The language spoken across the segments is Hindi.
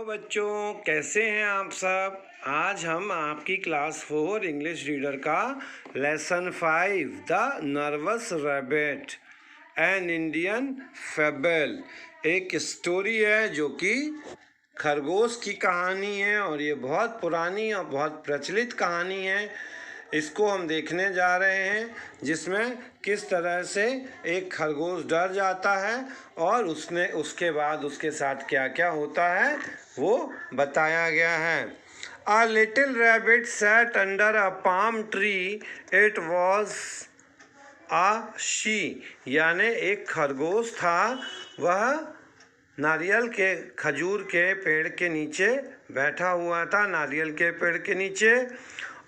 बच्चों, कैसे हैं आप सब। आज हम आपकी क्लास 4 इंग्लिश रीडर का lesson 5 the nervous rabbit an Indian fable एक स्टोरी है जो कि खरगोश की कहानी है और ये बहुत पुरानी और बहुत प्रचलित कहानी है। इसको हम देखने जा रहे हैं जिसमें किस तरह से एक खरगोश डर जाता है और उसके बाद उसके साथ क्या क्या होता है वो बताया गया है। A little rabbit sat under a palm tree. It was a she, यानी एक खरगोश था, वह नारियल के खजूर के पेड़ के नीचे बैठा हुआ था, नारियल के पेड़ के नीचे,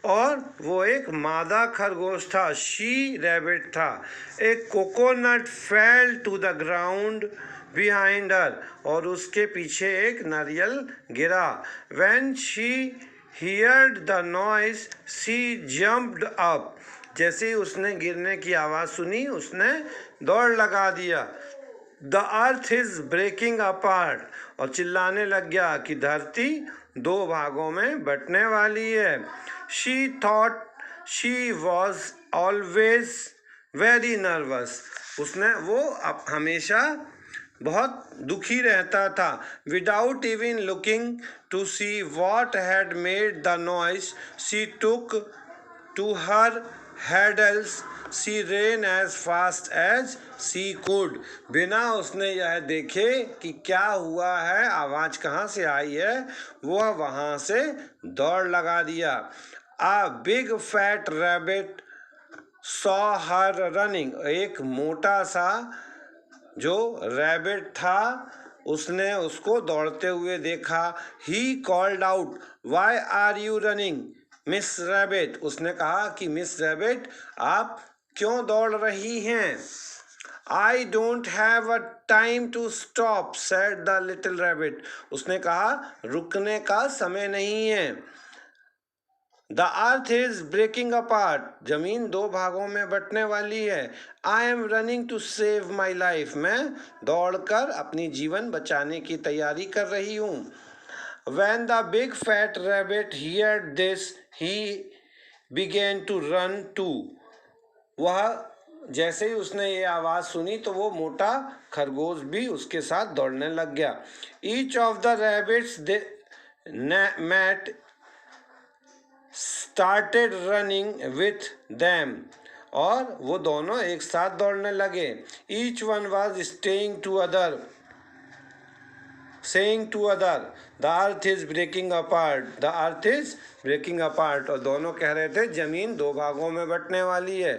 और वो एक मादा खरगोश था, शी रैबिट था। एक coconut fell to the ground behind her, और उसके पीछे एक नारियल गिरा। When she heard the noise she jumped up, जैसे ही उसने गिरने की आवाज़ सुनी उसने दौड़ लगा दिया। The earth is breaking apart, और चिल्लाने लग गया कि धरती दो भागों में बंटने वाली है। She thought she was always very nervous, वो हमेशा बहुत दुखी रहता था। Without even looking to see what had made the noise she took to her heels she ran as fast as she could, बिना उसने यह देखे कि क्या हुआ है, आवाज़ कहाँ से आई है, वह वहाँ से दौड़ लगा दिया। A big fat rabbit saw her running, एक मोटा सा जो रैबिट था उसने उसको दौड़ते हुए देखा। He called out why are you running Miss rabbit, उसने कहा कि मिस रैबिट आप क्यों दौड़ रही हैं। I don't have a time to stop said the little rabbit, उसने कहा रुकने का समय नहीं है। The earth is breaking apart, जमीन दो भागों में बंटने वाली है। I am running to save my life, मैं दौड़कर अपनी जीवन बचाने की तैयारी कर रही हूँ। When the big fat rabbit heard this, he began to run too. वह जैसे ही उसने ये आवाज़ सुनी तो वो मोटा खरगोश भी उसके साथ दौड़ने लग गया। Each of the rabbits they met started running with them, और वो दोनों एक साथ दौड़ने लगे। Each one was saying to other, the earth is breaking apart, the earth is breaking apart, और दोनों कह रहे थे जमीन दो भागों में बंटने वाली है,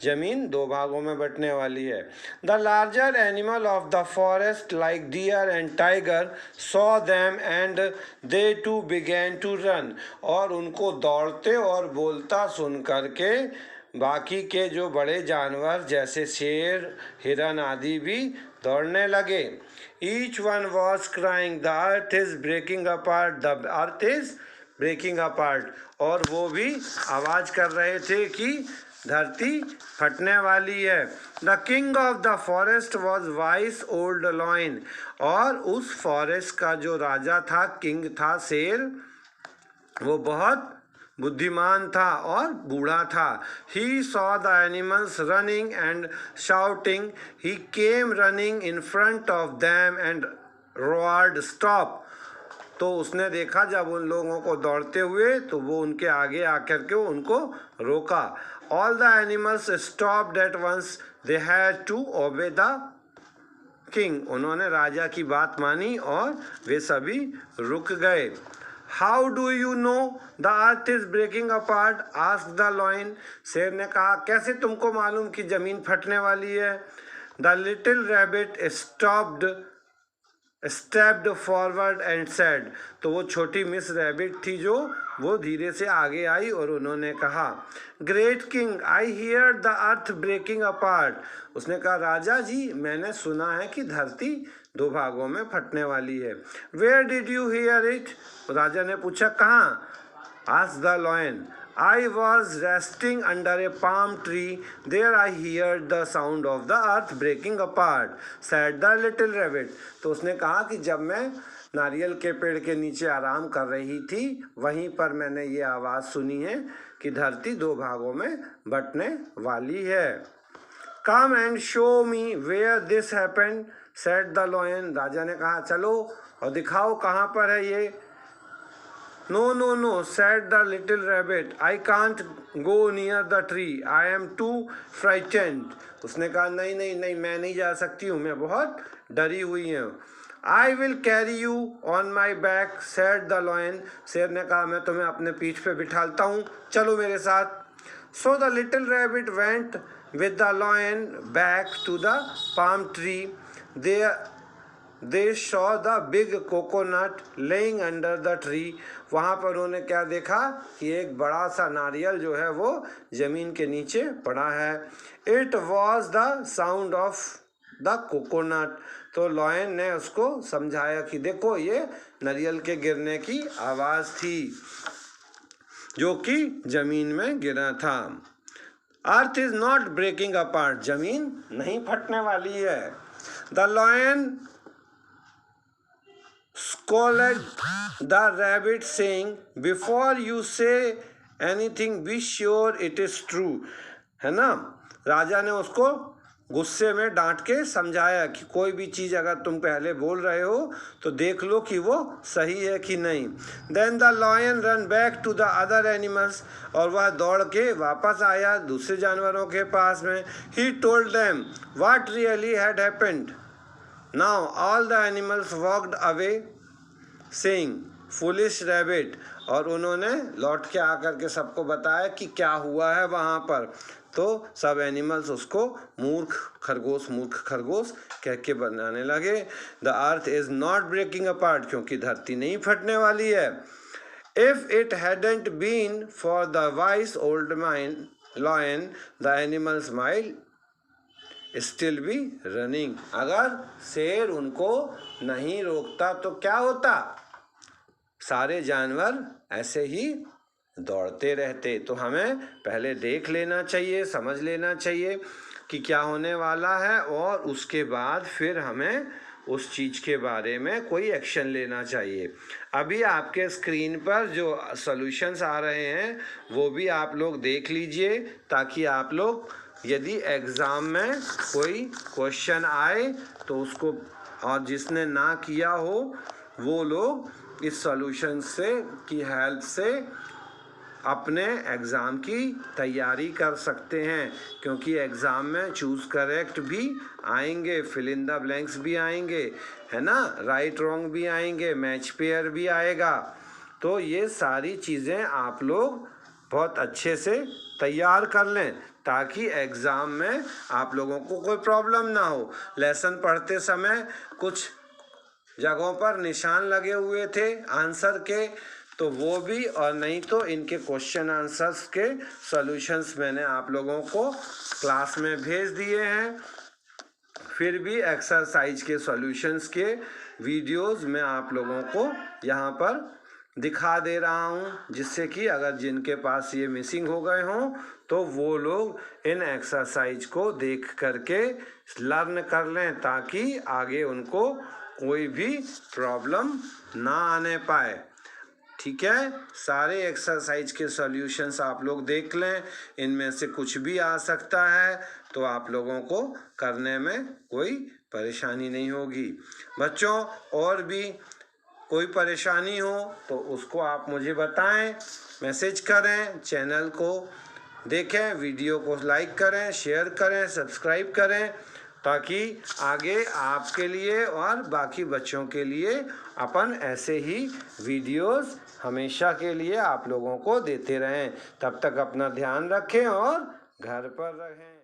जमीन दो भागों में बंटने वाली है। The larger animal of the forest like deer and tiger saw them and they too began to run, और उनको दौड़ते और बोलता सुन करके बाकी के जो बड़े जानवर जैसे शेर, हिरन आदि भी दौड़ने लगे। Each one was crying, the earth is breaking apart, the earth is breaking apart, और वो भी आवाज़ कर रहे थे कि धरती फटने वाली है। The king of the forest was wise old lion, और उस फॉरेस्ट का जो राजा था, किंग था, शेर, वो बहुत बुद्धिमान था और बूढ़ा था। He saw the animals running and shouting. He came running in front of them and roared, "Stop!" तो उसने देखा जब उन लोगों को दौड़ते हुए तो वो उनके आगे आकर के उनको रोका। All the animals stopped at once. They had to obey the king. उन्होंने राजा की बात मानी और वे सभी रुक गए। How do you know the earth is breaking apart? asked the lion. शेर ने कहा कैसे तुमको मालूम कि जमीन फटने वाली है। The little rabbit stepped forward and said, तो वो छोटी मिस रैबिट थी जो वो धीरे से आगे आई और उन्होंने कहा, Great King, I hear the earth breaking apart. उसने कहा राजा जी मैंने सुना है कि धरती दो भागों में फटने वाली है। Where did you hear it? राजा ने पूछा कहाँ? Asked the lion. I was resting under a palm tree. There I heard the sound of the earth breaking apart, said the little rabbit. तो उसने कहा कि जब मैं नारियल के पेड़ के नीचे आराम कर रही थी, वहीं पर मैंने ये आवाज़ सुनी है कि धरती दो भागों में बंटने वाली है। Come and show me where this happened said the lion. राजा ने कहा चलो और दिखाओ कहाँ पर है ये। No no no said the little rabbit, I can't go near the tree, I am too frightened. उसने कहा नहीं नहीं नहीं, मैं नहीं जा सकती हूँ, मैं बहुत डरी हुई हूँ। I will carry you on my back said the lion. शेर ने कहा मैं तुम्हें अपने पीठ पे बिठालता हूँ, चलो मेरे साथ। So the little rabbit went with the lion back to the palm tree. They saw the big coconut laying under the tree. वहाँ पर उन्होंने क्या देखा कि एक बड़ा सा नारियल जो है वो ज़मीन के नीचे पड़ा है। It was the sound of the coconut. तो लॉयन ने उसको समझाया कि देखो ये नारियल के गिरने की आवाज़ थी जो कि ज़मीन में गिरा था। Earth is not breaking apart, जमीन नहीं फटने वाली है। The lion scolded the rabbit saying before you say anything be sure it is true. है ना, राजा ने उसको गुस्से में डांट के समझाया कि कोई भी चीज़ अगर तुम पहले बोल रहे हो तो देख लो कि वो सही है कि नहीं। Then the lion run back to the other animals, और वह दौड़ के वापस आया दूसरे जानवरों के पास में। He told them what really had happened. Now all the animals walked away saying foolish rabbit, और उन्होंने लौट के आकर के सबको बताया कि क्या हुआ है वहाँ पर। तो सब एनिमल्स उसको मूर्ख खरगोश कह के बनाने लगे। The earth is not breaking apart, क्योंकि धरती नहीं फटने वाली है। If it hadn't been for the wise old lion the animals might still be running. अगर शेर उनको नहीं रोकता तो क्या होता, सारे जानवर ऐसे ही दौड़ते रहते। तो हमें पहले देख लेना चाहिए, समझ लेना चाहिए कि क्या होने वाला है, और उसके बाद फिर हमें उस चीज़ के बारे में कोई एक्शन लेना चाहिए। अभी आपके स्क्रीन पर जो सॉल्यूशंस आ रहे हैं वो भी आप लोग देख लीजिए, ताकि आप लोग यदि एग्ज़ाम में कोई क्वेश्चन आए तो उसको, और जिसने ना किया हो वो लोग इस सॉल्यूशन से की हेल्प से अपने एग्ज़ाम की तैयारी कर सकते हैं। क्योंकि एग्ज़ाम में चूज़ करेक्ट भी आएंगे, फिल इन द ब्लैंक्स भी आएंगे, है ना, राइट रॉन्ग भी आएंगे, मैच पेयर भी आएगा। तो ये सारी चीज़ें आप लोग बहुत अच्छे से तैयार कर लें, ताकि एग्ज़ाम में आप लोगों को कोई प्रॉब्लम ना हो। लेसन पढ़ते समय कुछ जगहों पर निशान लगे हुए थे आंसर के, तो वो भी, और नहीं तो इनके क्वेश्चन आंसर्स के सॉल्यूशंस मैंने आप लोगों को क्लास में भेज दिए हैं। फिर भी एक्सरसाइज के सॉल्यूशंस के वीडियोस मैं आप लोगों को यहाँ पर दिखा दे रहा हूँ, जिससे कि अगर जिनके पास ये मिसिंग हो गए हों तो वो लोग इन एक्सरसाइज को देख करके लर्न कर लें, ताकि आगे उनको कोई भी प्रॉब्लम ना आने पाए। ठीक है, सारे एक्सरसाइज के सॉल्यूशंस आप लोग देख लें, इनमें से कुछ भी आ सकता है तो आप लोगों को करने में कोई परेशानी नहीं होगी। बच्चों, और भी कोई परेशानी हो तो उसको आप मुझे बताएं, मैसेज करें, चैनल को देखें, वीडियो को लाइक करें, शेयर करें, सब्सक्राइब करें, ताकि आगे आपके लिए और बाकी बच्चों के लिए अपन ऐसे ही वीडियोस हमेशा के लिए आप लोगों को देते रहें। तब तक अपना ध्यान रखें और घर पर रहें।